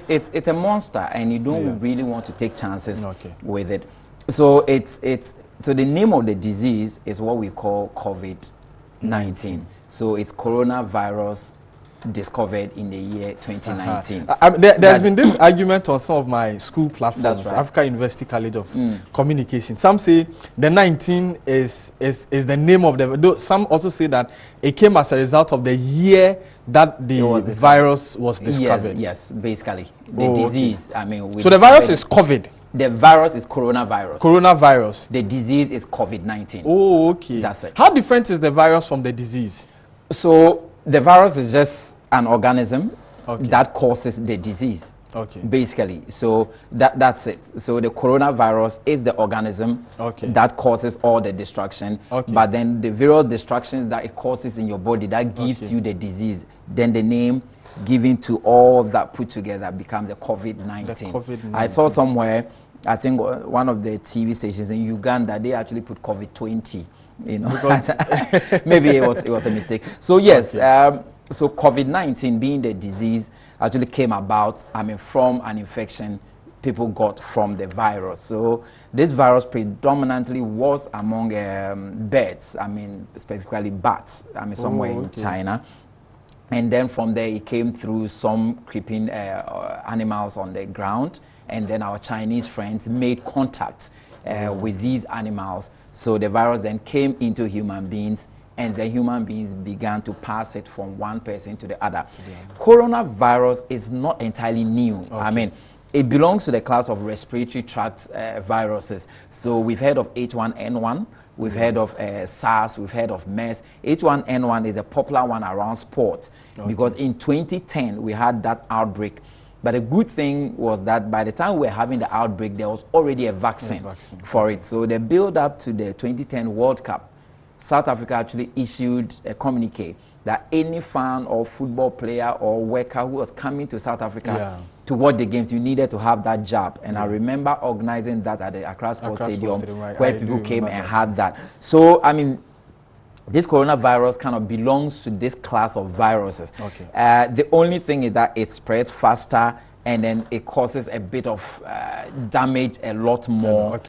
it's a monster, and you don't really want to take chances with it. So so the name of the disease is what we call COVID-19. So it's coronavirus discovered in the year 2019. There's been this argument on some of my school platforms, Africa University College of Communication. Some say the 19 is the name of the. Some also say that it came as a result of the year that the virus was discovered. Yes, basically the disease. I mean, so the virus is COVID. The virus is coronavirus. Coronavirus. The disease is COVID-19. Oh, okay. That's it. How different is the virus from the disease? So the virus is just an organism that causes the disease. Basically. So that's it. So the coronavirus is the organism that causes all the destruction. But then the various destructions that it causes in your body that gives you the disease. Then the name given to all that put together becomes the COVID-19. I saw somewhere, I think one of the TV stations in Uganda, they actually put COVID-20. You know, maybe it was a mistake. So yes, so COVID-19 being the disease actually came about, I mean, from an infection people got from the virus. So this virus predominantly was among birds, I mean, specifically bats, I mean, somewhere in China. And then from there, it came through some creeping animals on the ground. And then our Chinese friends made contact with these animals. So the virus then came into human beings, and the human beings began to pass it from one person to the other. Coronavirus is not entirely new. I mean, it belongs to the class of respiratory tract viruses. So we've heard of H1N1. We've heard of SARS, we've heard of MERS. H1N1 is a popular one around sports because in 2010 we had that outbreak. But the good thing was that by the time we were having the outbreak, there was already a vaccine for it. So the build up to the 2010 World Cup, South Africa actually issued a communique that any fan or football player or worker who was coming to South Africa to watch the games, you needed to have that jab. And I remember organizing that at the Accra Sports Stadium where people came and had that. So, I mean, this coronavirus kind of belongs to this class of viruses. The only thing is that it spreads faster and then it causes a bit of damage a lot more